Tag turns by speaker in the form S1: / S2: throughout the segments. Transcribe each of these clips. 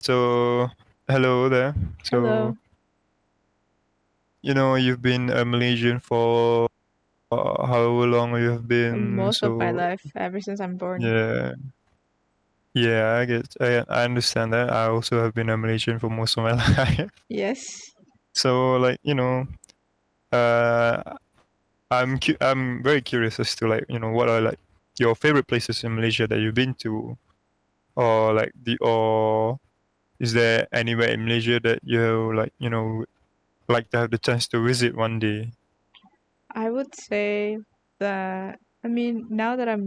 S1: So, hello there. So,
S2: Hello.
S1: you've been a Malaysian for however long you have been.
S2: Most of my
S1: So,
S2: life, ever since I'm born.
S1: yeah, yeah, I guess I understand that. I also have been a Malaysian for most of my life.
S2: Yes.
S1: So, uh, I'm very curious as to what are like your favorite places in Malaysia that you've been to, or or is there anywhere in Malaysia that you like to have the chance to visit one day?
S2: I would say that, now that I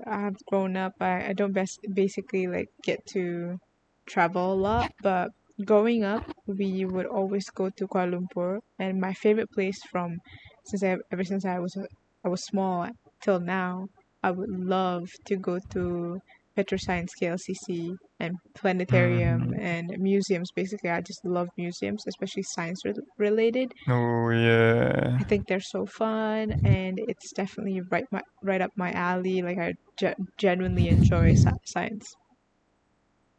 S2: have grown up, I don't basically like get to travel a lot, but growing up, we would always go to Kuala Lumpur, and my favorite place from ever since I was small till now, I would love to go to Petroscience KLCC and planetarium
S1: Mhm.
S2: and museums. Basically, I just love museums, especially science related.
S1: Oh yeah,
S2: I think they're so fun, and it's definitely right up my alley. Like I genuinely enjoy science.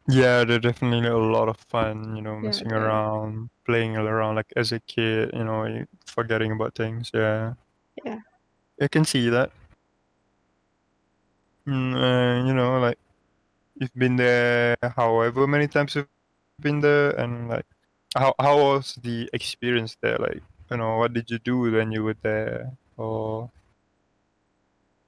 S1: yeah. They're definitely a lot of fun.
S2: Yeah,
S1: Messing
S2: they're
S1: around, playing around like as a kid. Forgetting about things. Yeah,
S2: yeah.
S1: I can see that. Like you've been there however many times you've been there, and like how was the experience there? Like, what did you do when you were there? Or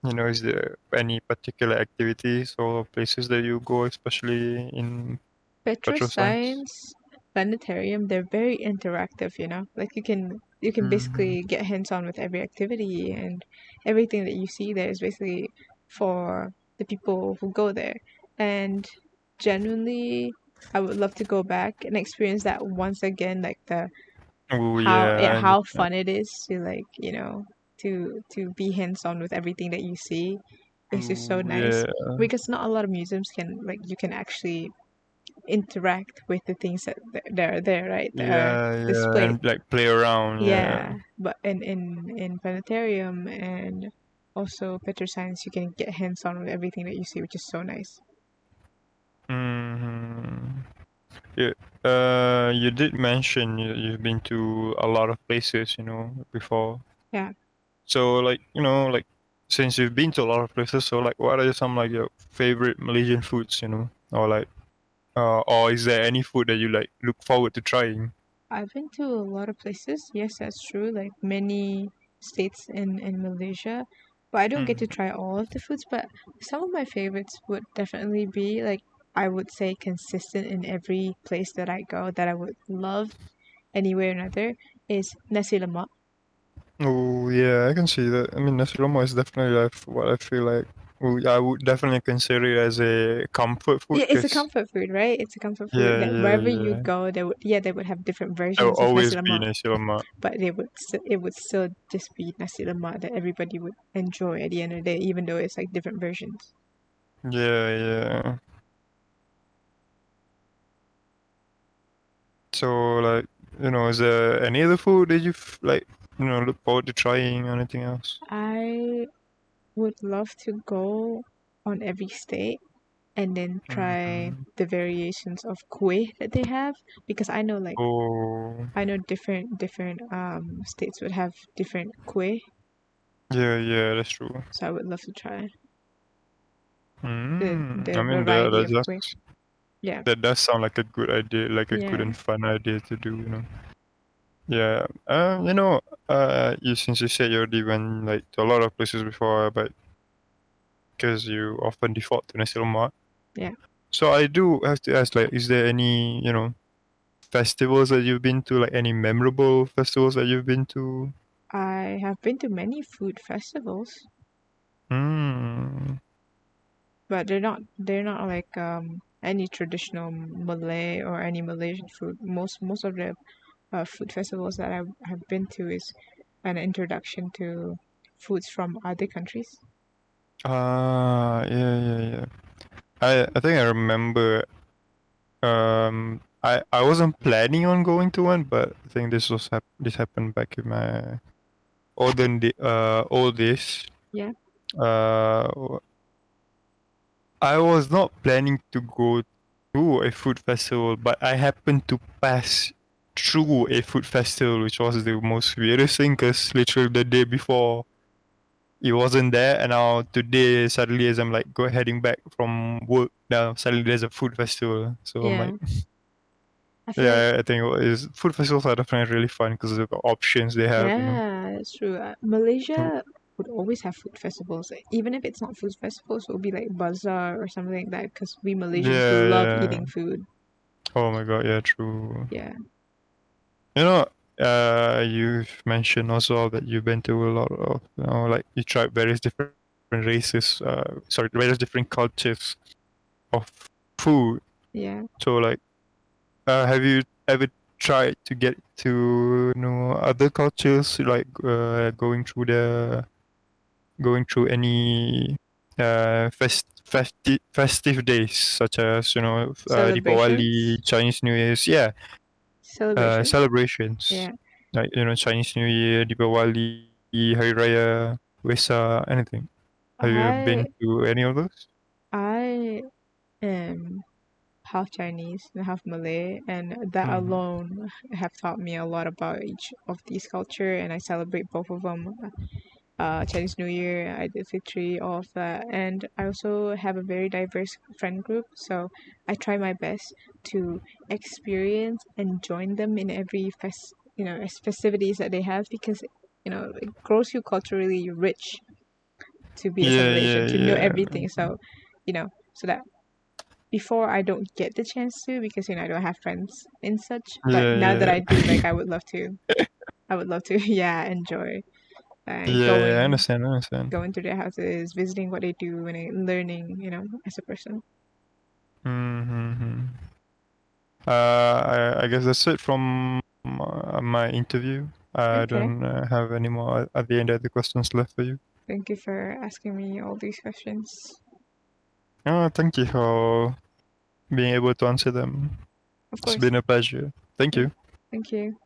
S1: is there any particular activities or places that you go, especially in
S2: Petro
S1: Petro Science?
S2: Science, planetarium, they're very interactive. Like you can
S1: Mm-hmm.
S2: basically get hands on with every activity, and everything that you see there is basically for the people who go there. And genuinely, I would love to go back and experience that once again, like the
S1: Oh
S2: how
S1: yeah,
S2: yeah
S1: I
S2: how
S1: understand.
S2: fun it is to to be hands on with everything that you see. It's just so
S1: Oh
S2: nice
S1: yeah,
S2: because not a lot of museums can like you can actually interact with the things that are there, right, that are
S1: yeah, yeah,
S2: displayed.
S1: and like play around. Yeah.
S2: Yeah, but in planetarium and also Peter Science, you can get hands on with everything that you see, which is so nice.
S1: Hmm. Yeah. You did mention you've been to a lot of places, before.
S2: Yeah,
S1: So since you've been to a lot of places, so like, what are some like your favorite Malaysian foods, or or is there any food that you like look forward to trying?
S2: I've been to a lot of places. Yes, that's true. Like many states in Malaysia, but I don't get to
S1: Mm.
S2: try all of the foods. But some of my favorites would definitely be like I would say consistent in every place that I go that I would love anywhere or another is nasi lemak.
S1: Oh yeah, I can see that. I mean, nasi lemak is definitely like what I feel like. I would definitely consider it as a comfort food
S2: Yeah, it's a
S1: because
S2: comfort food, right? It's a comfort food
S1: yeah,
S2: that
S1: yeah,
S2: wherever you
S1: yeah.
S2: go, they would have different
S1: There will
S2: versions of nasi
S1: always be
S2: lemak,
S1: nasi lemak.
S2: but it would still just be nasi lemak that everybody would enjoy at the end of the day, even though it's like different versions.
S1: Yeah, yeah. So like, is there any other food that look forward to trying or anything else?
S2: I would love to go on every state and then try
S1: Mm-hmm.
S2: the variations of kueh that they have because
S1: Oh,
S2: I know different states would have different kueh,
S1: yeah, yeah, that's true.
S2: so I would love to try
S1: I
S2: the
S1: mean, that
S2: variety
S1: that
S2: of kueh.
S1: does
S2: Yeah.
S1: that does sound like a good idea, like a good
S2: Yeah.
S1: and fun idea to do. Yeah. You since you said you already went like to a lot of places before, but because you often default to nasi lemak,
S2: Yeah.
S1: so I do have to ask, like, is there any festivals that you've been to, like any memorable festivals that you've been to?
S2: I have been to many food festivals,
S1: Hmm.
S2: but they're not like any traditional Malay or any Malaysian food. Most of the food festivals that I have been to is an introduction to foods from other countries.
S1: Ah, yeah, yeah, yeah. I think I remember. I wasn't planning on going to one, but I think this happened back in my old days.
S2: Yeah.
S1: Uh, I was not planning to go to a food festival, but I happened to pass through a food festival, which was the most weirdest thing, because literally the day before it wasn't there, and now today suddenly as I'm like heading back from work, now suddenly there's a food festival. So I'm
S2: Yeah.
S1: like,
S2: I feel like
S1: yeah, I think food festivals are definitely really fun because of the options they have, you know.
S2: yeah, it's true. Malaysia would always have food festivals. Even if it's not food festivals, it will be like bazaar or something like that because we Malaysians
S1: Yeah,
S2: love
S1: yeah.
S2: eating food.
S1: Oh my god, yeah, true.
S2: Yeah.
S1: You know, you've mentioned also that you've been to a lot of, like you tried various different races, various different cultures of food.
S2: Yeah.
S1: So like, have you ever tried to get to know other cultures, like going through any festive days such as
S2: Celebrations.
S1: Deepavali, Chinese New Year's, yeah,
S2: Celebrations.
S1: celebrations
S2: Yeah.
S1: like Chinese New Year, Deepavali, Hari Raya, Wesak, anything. Have you been
S2: I
S1: to any of those?
S2: I am half Chinese and half Malay, and that
S1: Mm-hmm.
S2: alone have taught me a lot about each of these culture, and I celebrate both of them. Chinese New Year, Fitri, all of that, and I also have a very diverse friend group, so I try my best to experience and join them in every festivities that they have because it grows you culturally rich to be a
S1: Yeah,
S2: Malaysian
S1: yeah,
S2: to know
S1: yeah,
S2: everything. So, so that before I don't get the chance to because I don't have friends and such. But
S1: yeah,
S2: now that I do,
S1: yeah.
S2: like I would love to. I would love to, yeah, enjoy
S1: Yeah, yeah, I
S2: going
S1: understand, I understand.
S2: going to their houses, visiting what they do, and learning, as a person.
S1: Mm-hmm. I guess that's it from my interview. I
S2: Okay,
S1: don't have any more at the end of the questions left for you.
S2: thank you for asking me all these questions.
S1: Oh, thank you for being able to answer them.
S2: Of
S1: It's
S2: course,
S1: been a pleasure. Thank
S2: yeah,
S1: you.
S2: thank you.